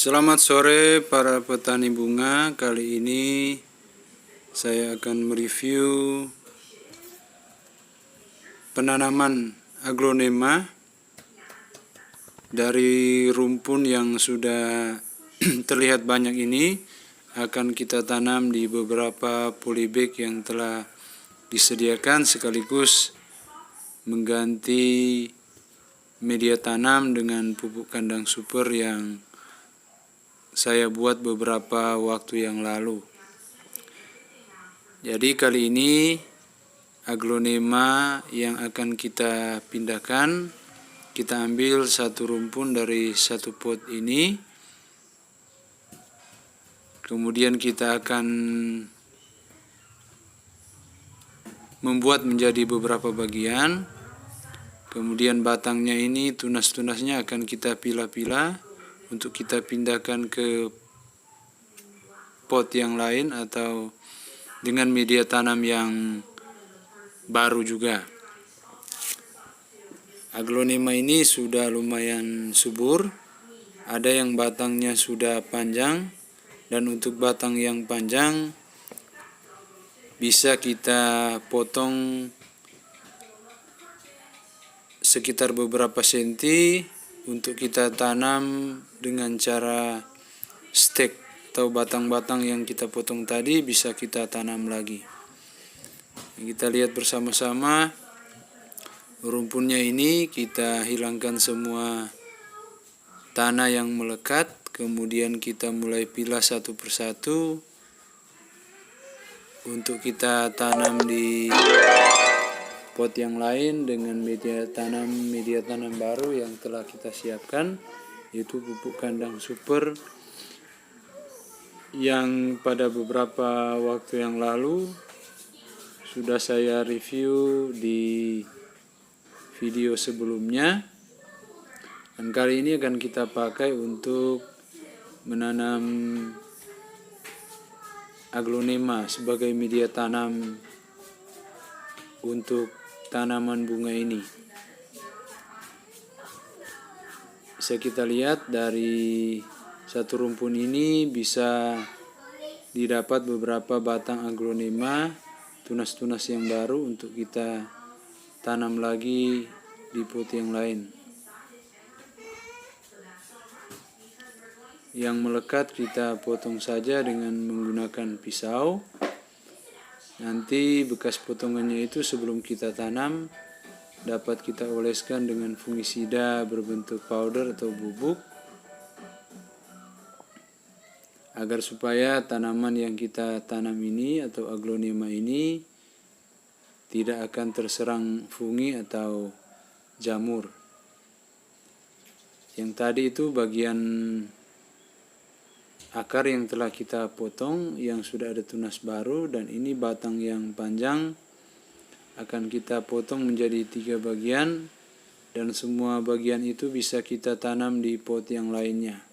Selamat sore para petani bunga. Kali ini saya akan mereview penanaman aglonema dari rumpun yang sudah terlihat banyak ini. Akan kita tanam di beberapa polybag yang telah disediakan, sekaligus mengganti media tanam dengan pupuk kandang super yang saya buat beberapa waktu yang lalu. Jadi kali ini aglonema yang akan kita pindahkan, kita ambil satu rumpun dari satu pot ini, kemudian kita akan membuat menjadi beberapa bagian. Kemudian batangnya ini, tunas-tunasnya akan kita pilah-pilah untuk kita pindahkan ke pot yang lain atau dengan media tanam yang baru juga. Aglonema ini sudah lumayan subur, ada yang batangnya sudah panjang, dan untuk batang yang panjang bisa kita potong sekitar beberapa senti untuk kita tanam dengan cara stek, atau batang-batang yang kita potong tadi bisa kita tanam lagi. Kita lihat bersama-sama rumpunnya ini, kita hilangkan semua tanah yang melekat, kemudian kita mulai pilah satu persatu untuk kita tanam di pot yang lain dengan media tanam baru yang telah kita siapkan, yaitu pupuk kandang super yang pada beberapa waktu yang lalu sudah saya review di video sebelumnya, dan kali ini akan kita pakai untuk menanam aglonema sebagai media tanam untuk tanaman bunga ini. Bisa kita lihat dari satu rumpun ini bisa didapat beberapa batang aglonema, tunas-tunas yang baru untuk kita tanam lagi di pot yang lain. Yang melekat kita potong saja dengan menggunakan pisau. Nanti bekas potongannya itu sebelum kita tanam dapat kita oleskan dengan fungisida berbentuk powder atau bubuk, agar supaya tanaman yang kita tanam ini atau aglonema ini tidak akan terserang fungi atau jamur. Yang tadi itu bagian akar yang telah kita potong yang sudah ada tunas baru, dan ini batang yang panjang akan kita potong menjadi 3 bagian, dan semua bagian itu bisa kita tanam di pot yang lainnya.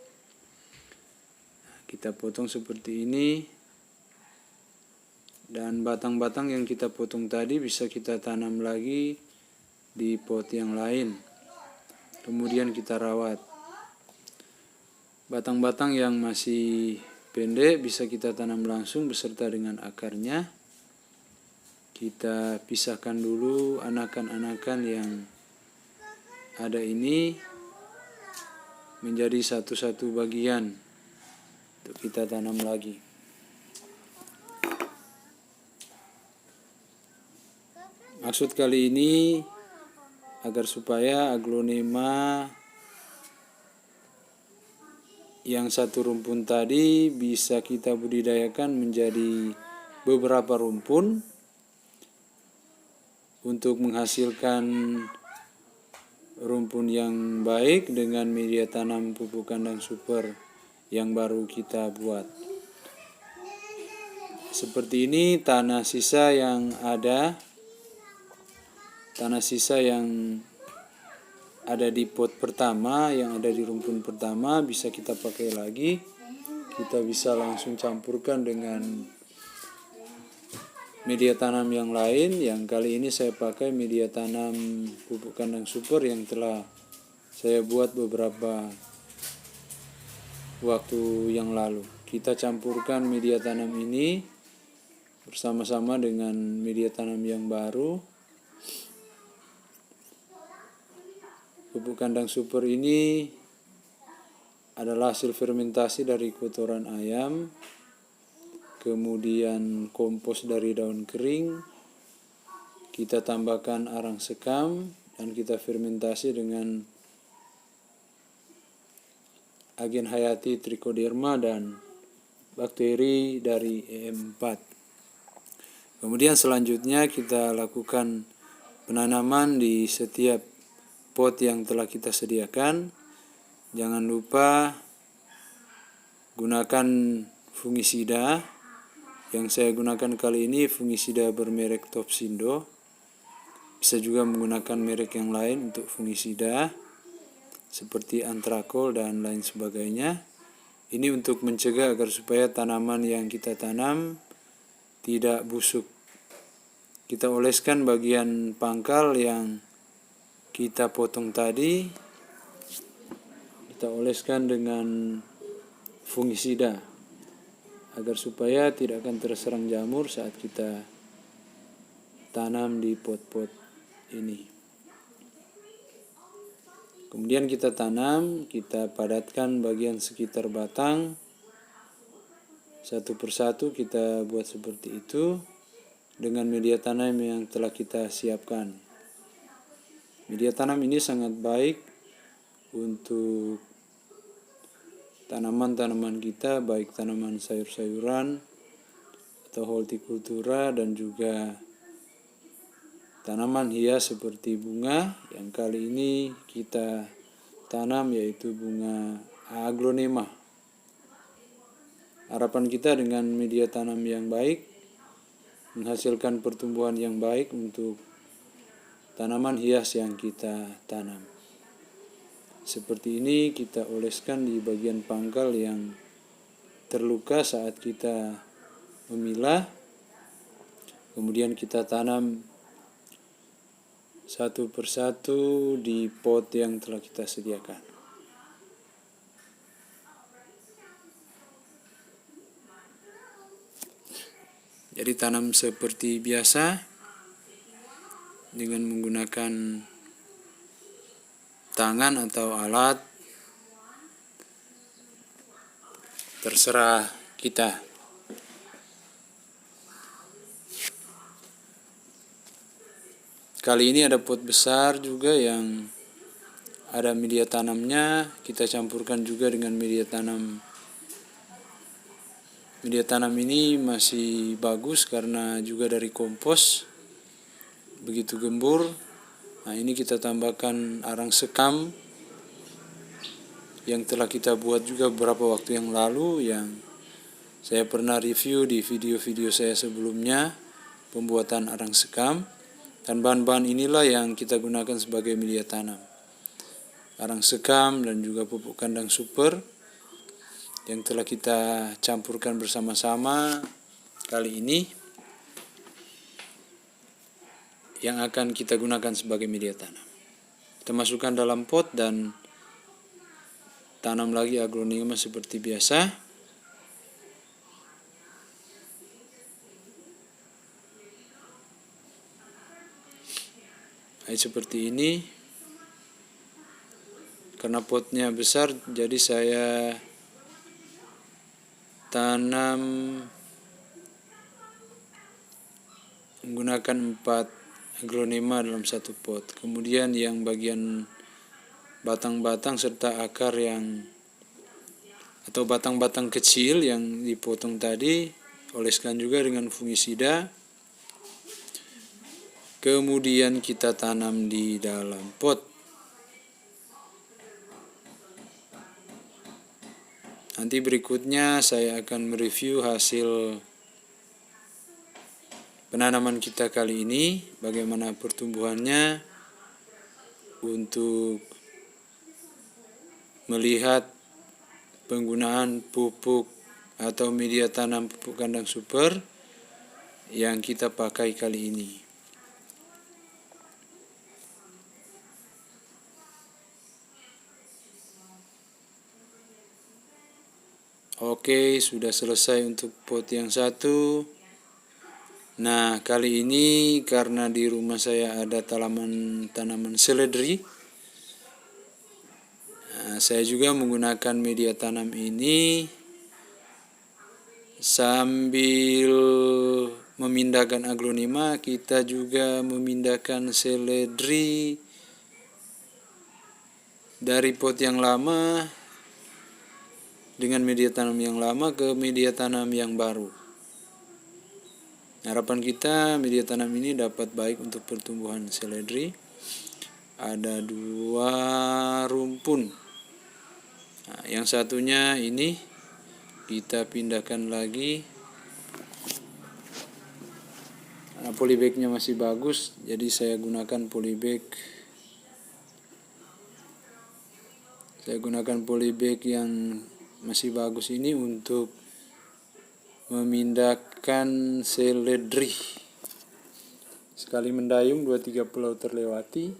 Kita potong seperti ini, dan batang-batang yang kita potong tadi bisa kita tanam lagi di pot yang lain, kemudian kita rawat. Batang-batang yang masih pendek bisa kita tanam langsung beserta dengan akarnya. Kita pisahkan dulu anakan-anakan yang ada ini menjadi satu-satu bagian untuk kita tanam lagi. Maksud kali ini agar supaya aglonema yang satu rumpun tadi bisa kita budidayakan menjadi beberapa rumpun untuk menghasilkan rumpun yang baik dengan media tanam pupuk kandang super yang baru kita buat. Seperti ini tanah sisa yang ada di pot pertama, yang ada di rumpun pertama, bisa kita pakai lagi. Kita bisa langsung campurkan dengan media tanam yang lain. Yang kali ini saya pakai media tanam pupuk kandang super yang telah saya buat beberapa waktu yang lalu. Kita campurkan media tanam ini bersama-sama dengan media tanam yang baru. Pupuk kandang super ini adalah hasil fermentasi dari kotoran ayam, kemudian kompos dari daun kering, kita tambahkan arang sekam, dan kita fermentasi dengan agen hayati trichoderma dan bakteri dari E4. Kemudian selanjutnya kita lakukan penanaman di setiap pot yang telah kita sediakan. Jangan lupa gunakan fungisida. Yang saya gunakan kali ini fungisida bermerek Topsindo. Bisa juga menggunakan merek yang lain untuk fungisida seperti Antrakol dan lain sebagainya. Ini untuk mencegah agar supaya tanaman yang kita tanam tidak busuk. Kita oleskan bagian pangkal yang kita potong tadi, kita oleskan dengan fungisida agar supaya tidak akan terserang jamur saat kita tanam di pot-pot ini. Kemudian kita tanam, kita padatkan bagian sekitar batang. Satu persatu kita buat seperti itu dengan media tanam yang telah kita siapkan. Media tanam ini sangat baik untuk tanaman-tanaman kita, baik tanaman sayur-sayuran atau hortikultura dan juga tanaman hias seperti bunga yang kali ini kita tanam, yaitu bunga aglonema. Harapan kita dengan media tanam yang baik menghasilkan pertumbuhan yang baik untuk tanaman hias yang kita tanam. Seperti ini kita oleskan di bagian pangkal yang terluka saat kita memilah. Kemudian kita tanam satu persatu di pot yang telah kita sediakan. Jadi tanam seperti biasa dengan menggunakan tangan atau alat, terserah kita. Kali ini ada pot besar juga yang ada media tanamnya, kita campurkan juga dengan media tanam. Media tanam ini masih bagus karena juga dari kompos, begitu gembur. Nah, ini kita tambahkan arang sekam yang telah kita buat juga beberapa waktu yang lalu, yang saya pernah review di video-video saya sebelumnya, pembuatan arang sekam. Dan bahan-bahan inilah yang kita gunakan sebagai media tanam. Arang sekam dan juga pupuk kandang super yang telah kita campurkan bersama-sama kali ini, yang akan kita gunakan sebagai media tanam. Kita masukkan dalam pot dan tanam lagi aglonema seperti biasa. Seperti ini. Karena potnya besar, jadi saya tanam menggunakan 4 aglonema dalam satu pot. Kemudian yang bagian batang-batang serta akar atau batang-batang kecil yang dipotong tadi, oleskan juga dengan fungisida. Kemudian kita tanam di dalam pot. Nanti berikutnya saya akan mereview hasil penanaman kita kali ini, bagaimana pertumbuhannya, untuk melihat penggunaan pupuk atau media tanam pupuk kandang super yang kita pakai kali ini. Oke, sudah selesai untuk pot yang satu. Nah, kali ini karena di rumah saya ada tanaman seledri, saya juga menggunakan media tanam ini sambil memindahkan aglonema. Kita juga memindahkan seledri dari pot yang lama dengan media tanam yang lama ke media tanam yang baru. Harapan kita media tanam ini dapat baik untuk pertumbuhan seledri. Ada 2 rumpun. Nah, yang satunya ini kita pindahkan lagi. Nah, polybagnya masih bagus, jadi saya gunakan polybag. Saya gunakan polybag yang masih bagus ini untuk memindahkan seledri. Sekali mendayung 2-3 pulau terlewati.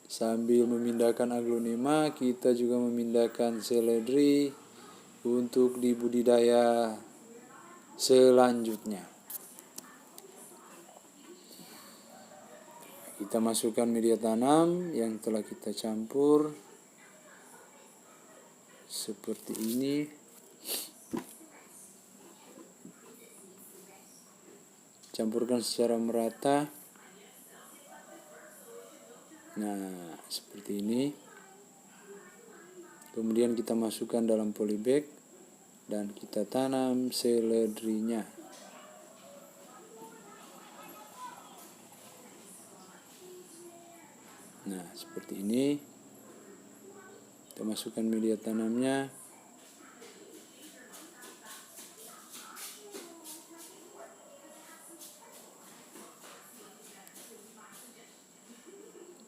Sambil memindahkan aglonema, kita juga memindahkan seledri untuk dibudidaya selanjutnya. Kita masukkan media tanam yang telah kita campur seperti ini. Campurkan secara merata. Nah, seperti ini. Kemudian kita masukkan dalam polybag dan kita tanam seledrinya. Nah, seperti ini. Kita masukkan media tanamnya.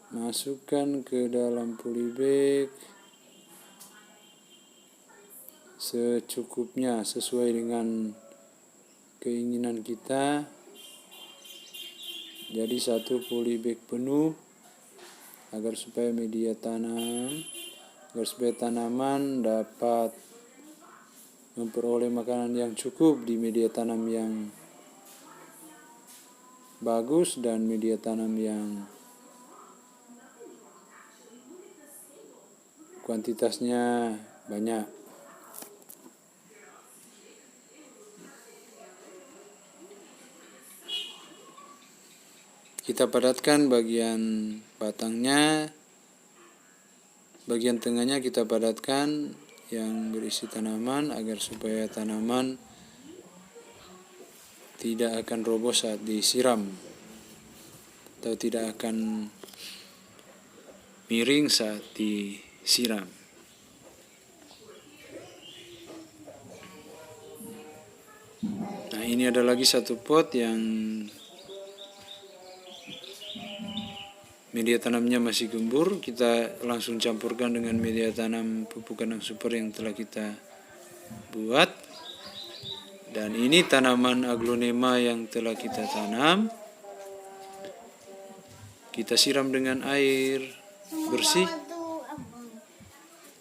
Masukkan ke dalam polybag secukupnya sesuai dengan keinginan kita. Jadi 1 polybag penuh agar supaya tanaman dapat memperoleh makanan yang cukup di media tanam yang bagus dan media tanam yang kuantitasnya banyak. Kita padatkan bagian batangnya, bagian tengahnya kita padatkan yang berisi tanaman agar supaya tanaman tidak akan roboh saat disiram atau tidak akan miring saat disiram. Nah, ini ada lagi 1 pot yang media tanamnya masih gembur. Kita langsung campurkan dengan media tanam pupuk kandang super yang telah kita buat. Dan ini tanaman aglonema yang telah kita tanam. Kita siram dengan air bersih.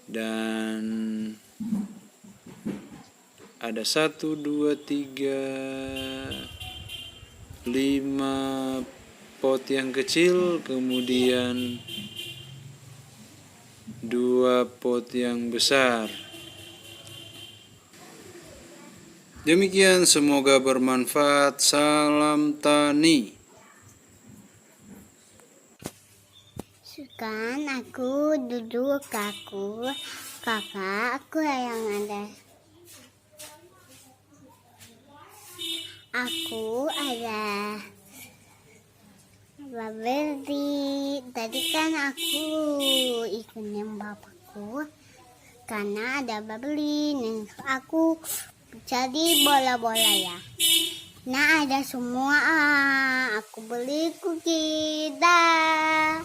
Dan ada 1, 2, 3, 5 pot yang kecil, kemudian 2 pot yang besar. Demikian, semoga bermanfaat. Salam tani. Kan aku duduk, kakak aku yang ada. Aku ada beli. Tadi kan aku ikutin bapakku karena ada beli. Aku jadi bola-bola ya. Nah, ada semua. Aku beli cookie dah.